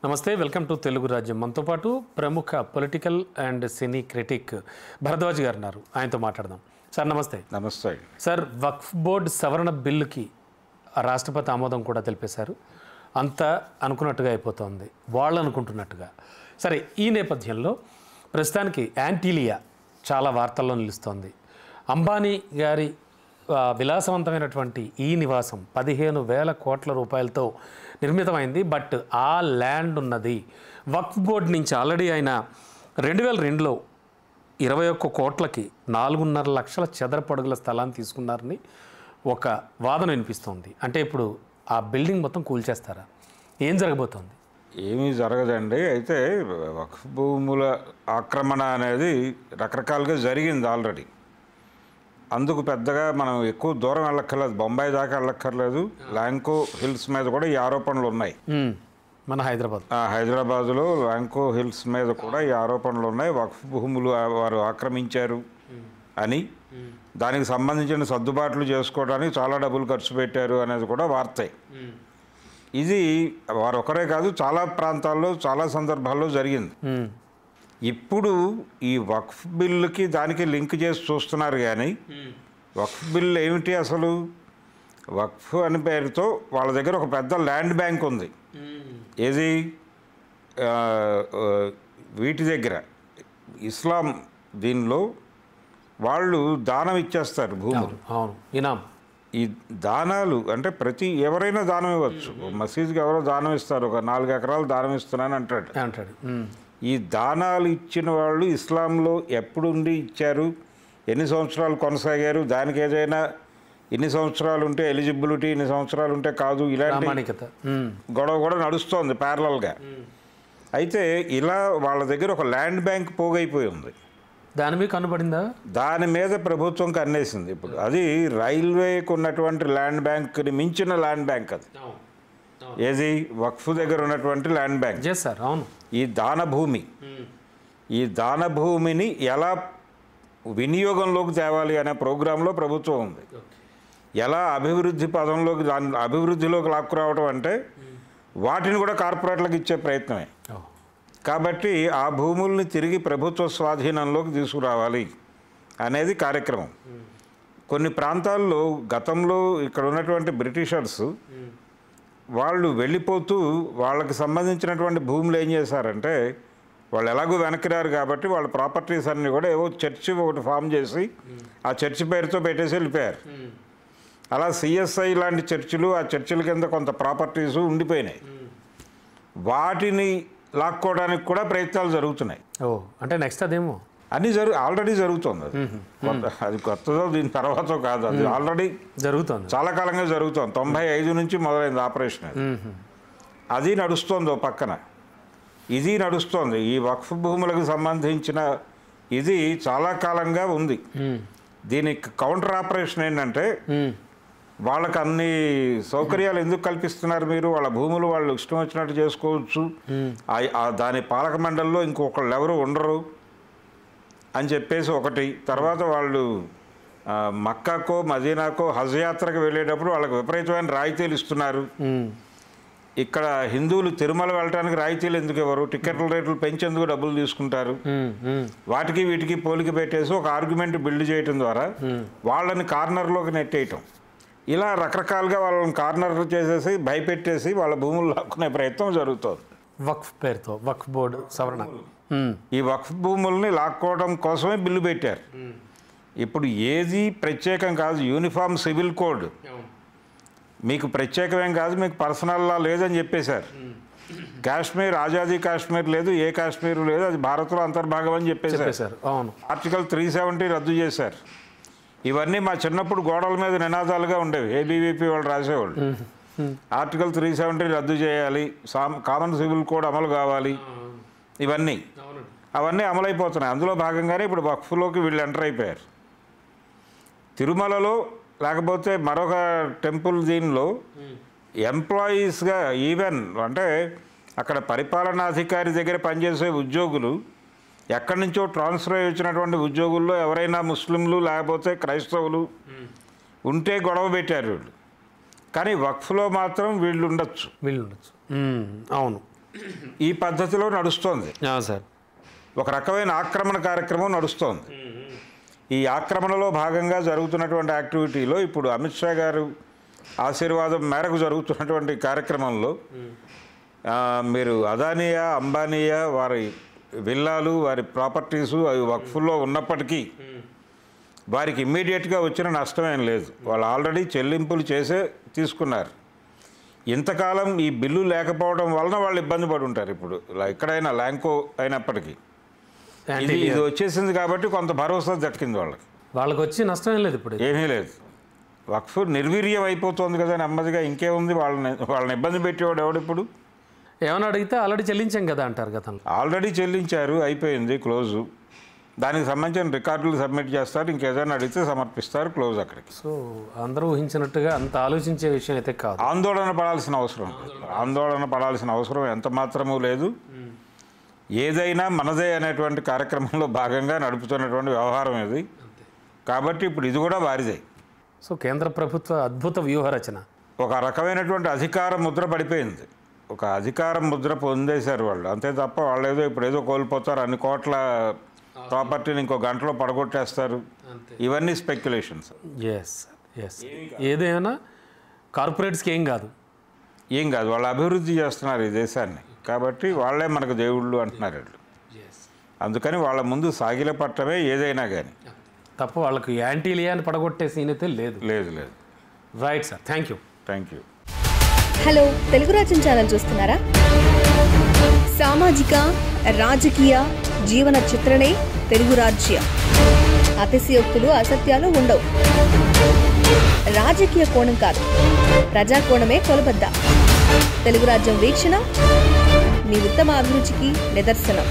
నమస్తే, welcome to Telugu రాజ్యం. మనతో పాటు ప్రముఖ political and cine critic Bharadwaj గారు ఉన్నారు. ఆయనతో మాట్లాడదాం. సార్ నమస్తే. నమస్తే సార్, వక్ఫ్ బోర్డు సవరణ బిల్లుకి రాష్ట్రపతి ఆమోదం కూడా తెలిపేశారు. అంతా అనుకున్నట్టుగా అయిపోతుంది, వాళ్ళు అనుకుంటున్నట్టుగా. సరే, ఈ నేపథ్యంలో ప్రస్తుతానికి యాంటీలియా చాలా వార్తల్లో నిలుస్తోంది. అంబానీ గారి విలాసవంతమైనటువంటి ఈ నివాసం 15,000 కోట్ల రూపాయలతో నిర్మితమైంది. బట్ ఆ ల్యాండ్ ఉన్నది వక్ఫ్ బోర్డు నుంచి. ఆల్రెడీ ఆయన 2002లో 21 కోట్లకి 4.5 లక్షల చదరపు అడుగుల స్థలాన్ని తీసుకున్నారని ఒక వాదన వినిపిస్తోంది. అంటే ఇప్పుడు ఆ బిల్డింగ్ మొత్తం కూల్చేస్తారా? ఏం జరగబోతోంది? ఏమీ జరగదండి. అయితే వక్ఫ్ భూముల ఆక్రమణ అనేది రకరకాలుగా జరిగింది ఆల్రెడీ. అందుకు పెద్దగా మనం ఎక్కువ దూరం వెళ్ళక్కర్లేదు, బొంబాయి దాకా వెళ్ళక్కర్లేదు. ల్యాంకో హిల్స్ మీద కూడా ఈ ఆరోపణలు ఉన్నాయి. మన హైదరాబాద్లో ల్యాంకో హిల్స్ మీద కూడా ఈ ఆరోపణలు ఉన్నాయి. వక్ఫ్ భూములు వారు ఆక్రమించారు అని, దానికి సంబంధించిన సర్దుబాట్లు చేసుకోవడానికి చాలా డబ్బులు ఖర్చు పెట్టారు అనేది కూడా వార్తే. ఇది వారు ఒకరే కాదు, చాలా ప్రాంతాల్లో చాలా సందర్భాల్లో జరిగింది. ఇప్పుడు ఈ వక్ఫ్ బిల్లుకి దానికి లింక్ చేసి చూస్తున్నారు. కానీ వక్ఫ్ బిల్ ఏమిటి అసలు? వక్ఫ్ అని పేరుతో వాళ్ళ దగ్గర ఒక పెద్ద ల్యాండ్ బ్యాంక్ ఉంది. ఏది? వీటి దగ్గర ఇస్లాం దీనిలో వాళ్ళు దానం ఇచ్చేస్తారు భూములు. ఈ దానాలు అంటే ఎవరైనా దానం ఇవ్వచ్చు. మసీదుకి ఎవరో దానం ఇస్తారు, ఒక 4 ఎకరాలు దానం ఇస్తున్నాను అంటాడు. ఈ దానాలు ఇచ్చిన వాళ్ళు ఇస్లాంలో ఎప్పుడుండి ఇచ్చారు, ఎన్ని సంవత్సరాలు కొనసాగారు, దానికి ఏదైనా ఇన్ని సంవత్సరాలు ఉంటే ఎలిజిబిలిటీ, ఇన్ని సంవత్సరాలు ఉంటే కాదు, ఇలాంటి గొడవ కూడా నడుస్తోంది ప్యారలల్గా. అయితే ఇలా వాళ్ళ దగ్గర ఒక ల్యాండ్ బ్యాంక్ పోగైపోయి ఉంది. దాని మీద కనబడిందా? దాని మీద ప్రభుత్వం కన్నేసింది. ఇప్పుడు అది రైల్వేకి ఉన్నటువంటి ల్యాండ్ బ్యాంక్ని మించిన ల్యాండ్ బ్యాంక్ అది. ఏది? వక్ఫ్ దగ్గర ఉన్నటువంటి ల్యాండ్ బ్యాంక్. అవును. ఈ దాన భూమి, ఈ దాన భూమిని ఎలా వినియోగంలోకి తేవాలి అనే ప్రోగ్రాంలో ప్రభుత్వం ఉంది. ఎలా అభివృద్ధి పదంలోకి, దాని అభివృద్ధిలోకి లాక్కురావడం అంటే వాటిని కూడా కార్పొరేట్లకు ఇచ్చే ప్రయత్నమే. కాబట్టి ఆ భూముల్ని తిరిగి ప్రభుత్వ స్వాధీనంలోకి తీసుకురావాలి అనేది కార్యక్రమం. కొన్ని ప్రాంతాల్లో గతంలో ఇక్కడ ఉన్నటువంటి బ్రిటిషర్స్ వాళ్ళు వెళ్ళిపోతూ వాళ్ళకి సంబంధించినటువంటి భూములు ఏం చేశారంటే, వాళ్ళు ఎలాగో వెనక్కిరారు కాబట్టి వాళ్ళ ప్రాపర్టీస్ అన్నీ కూడా ఏవో చర్చి ఒకటి ఫామ్ చేసి ఆ చర్చి పేరుతో పెట్టేసి వెళ్ళిపోయారు. అలా సిఎస్ఐ లాంటి చర్చిలు, ఆ చర్చిల కింద కొంత ప్రాపర్టీస్ ఉండిపోయినాయి. వాటిని లాక్కోవడానికి కూడా ప్రయత్నాలు జరుగుతున్నాయి. అంటే నెక్స్ట్ అదేమో అన్నీ ఆల్రెడీ జరుగుతుంది. అది కొత్తదో దీని తర్వాతో కాదు, అది ఆల్రెడీ జరుగుతుంది, చాలా కాలంగా జరుగుతుంది. 95 నుంచి మొదలైంది ఆపరేషన్. అది నడుస్తోంది ఓ పక్కన, ఇది నడుస్తోంది. ఈ వక్ఫ్ భూములకు సంబంధించిన ఇది చాలా కాలంగా ఉంది. దీనికి కౌంటర్ ఆపరేషన్ ఏంటంటే, వాళ్ళకి అన్ని సౌకర్యాలు ఎందుకు కల్పిస్తున్నారు మీరు? వాళ్ళ భూములు వాళ్ళు ఇష్టం వచ్చినట్టు చేసుకోవచ్చు, దాని పాలక మండలిలో ఇంకొకళ్ళు ఎవరు ఉండరు అని చెప్పేసి ఒకటి. తర్వాత వాళ్ళు మక్కాకో మదీనాకో హజ్ యాత్రకు వెళ్ళేటప్పుడు వాళ్ళకి విపరీతమైన రాయితీలు ఇస్తున్నారు. ఇక్కడ హిందువులు తిరుమల వెళ్ళడానికి రాయితీలు ఎందుకు ఇవ్వరు? టికెట్ల రేట్లు పెంచేందుకు డబ్బులు తీసుకుంటారు. వాటికి వీటికి పోలిక పెట్టేసి ఒక ఆర్గ్యుమెంట్ బిల్డ్ చేయడం ద్వారా వాళ్ళని కార్నర్లోకి నెట్టేయటం. ఇలా రకరకాలుగా వాళ్ళని కార్నర్ చేసేసి భయపెట్టేసి వాళ్ళ భూములు లాక్కునే ప్రయత్నం జరుగుతుంది. వక్ఫ్ పేరుతో వక్ఫ్ బోర్డు సవరణ. ఈ వక్ఫ్ భూముల్ని లాక్కోవడం కోసమే బిల్లు పెట్టారు. ఇప్పుడు ఏది ప్రత్యేకం కాదు, యూనిఫామ్ సివిల్ కోడ్ మీకు ప్రత్యేకమేం కాదు, మీకు పర్సనల్ లా లేదని చెప్పేశారు. కాశ్మీర్ ఆజాదీ కాశ్మీర్ లేదు, ఏ కాశ్మీర్ లేదు, అది భారత్లో అంతర్భాగం అని చెప్పేశారు. ఆర్టికల్ 370 రద్దు చేశారు. ఇవన్నీ మా చిన్నప్పుడు గోడల మీద నినాదాలుగా ఉండేవి, ఏబీవీపీ వాళ్ళు రాసేవాళ్ళు. ఆర్టికల్ 370 రద్దు చేయాలి, కామన్ సివిల్ కోడ్ అమలు కావాలి, అవన్నీ అమలైపోతున్నాయి. అందులో భాగంగానే ఇప్పుడు వక్ఫ్లోకి వీళ్ళు ఎంటర్ అయిపోయారు. తిరుమలలో లేకపోతే మరొక టెంపుల్ దీనిలో ఎంప్లాయీస్గా, ఈవెన్ అంటే అక్కడ పరిపాలనాధికారి దగ్గర పనిచేసే ఉద్యోగులు, ఎక్కడి నుంచో ట్రాన్స్ఫర్ అయ్యి వచ్చినటువంటి ఉద్యోగుల్లో ఎవరైనా ముస్లింలు లేకపోతే క్రైస్తవులు ఉంటే గొడవ పెట్టారు వీళ్ళు. కానీ వక్ఫ్లో మాత్రం వీళ్ళు ఉండొచ్చు. అవును. ఈ పద్ధతిలో నడుస్తోంది. సార్ ఒక రకమైన ఆక్రమణ కార్యక్రమం నడుస్తోంది. ఈ ఆక్రమణలో భాగంగా జరుగుతున్నటువంటి యాక్టివిటీలో ఇప్పుడు అమిత్ షా గారు ఆశీర్వాదం మేరకు జరుగుతున్నటువంటి కార్యక్రమంలో మీరు అదానీయా అంబానీయా వారి విల్లాలు వారి ప్రాపర్టీసు అవి వక్ఫ్లో ఉన్నప్పటికీ వారికి ఇమ్మీడియట్గా వచ్చిన నష్టమేం లేదు. వాళ్ళు ఆల్రెడీ చెల్లింపులు చేసే తీసుకున్నారు. ఇంతకాలం ఈ బిల్లు లేకపోవడం వలన వాళ్ళు ఇబ్బంది పడి ఉంటారు. ఇప్పుడు ఎక్కడైనా ల్యాంకో అయినప్పటికీ ఇది వచ్చేసింది కాబట్టి కొంత భరోసా దక్కింది వాళ్ళకి వచ్చి నష్టం లేదు. ఇప్పుడు ఏమీ లేదు. వక్ఫ్ నిర్వీర్యం అయిపోతుంది కదా నెమ్మదిగా. ఇంకేముంది, వాళ్ళని ఇబ్బంది పెట్టేవాడు ఎవడు? ఇప్పుడు ఏమైనా అడిగితే ఆల్రెడీ చెల్లించాం కదా అంటారు. గతంలో ఆల్రెడీ చెల్లించారు, అయిపోయింది, క్లోజు. దానికి సంబంధించిన రికార్డులు సబ్మిట్ చేస్తారు, ఇంకేదైనా అడిగితే సమర్పిస్తారు, క్లోజ్ అక్కడికి. సో అందరూ ఊహించినట్టుగా అంత ఆలోచించే విషయం అయితే కాదు. ఆందోళన పడాల్సిన అవసరం ఎంత మాత్రమూ లేదు. ఏదైనా మనదే అనేటువంటి కార్యక్రమంలో భాగంగా నడుపుతున్నటువంటి వ్యవహారం ఇది. కాబట్టి ఇప్పుడు ఇది కూడా వారిదే. సో కేంద్ర ప్రభుత్వ అద్భుత వ్యూహరచన. ఒక రకమైనటువంటి అధికార ముద్ర పడిపోయింది. ఒక అధికార ముద్ర పొందేశారు వాళ్ళు, అంతే తప్ప వాళ్ళు ఇప్పుడు ఏదో కోల్పోతారు, అన్ని కోట్ల ప్రాపర్టీని ఇంకో గంటలో పడగొట్టేస్తారు. ఇవన్నీ స్పెక్యులేషన్స్. ఏదైనా కార్పొరేట్స్కి ఏం కాదు వాళ్ళు అభివృద్ధి చేస్తున్నారు ఈ దేశాన్ని. కాబట్టి వాళ్ళే మనకు దేవుళ్ళు అంటున్నారు వీళ్ళు. అందుకని వాళ్ళ ముందు సాగిల పట్టమే ఏదైనా కానీ తప్ప వాళ్ళకు యాంటీలియాని పడగొట్టే సీన్ అయితే లేదు. Right sir, thank you. Hello, Telugu రాజ్యం ఛానల్ చూస్తున్నారా? సామాజిక రాజకీయ జీవన చిత్రణే తెలుగు రాజ్యం. అతిశయోక్తులు అసత్యాలు ఉండవు. రాజకీయ కోణం కాదు, ప్రజా కోణమే కొలబద్ద. తెలుగు రాజ్యం వీక్షణ మీ ఉత్తమ అభిరుచికి నిదర్శనం.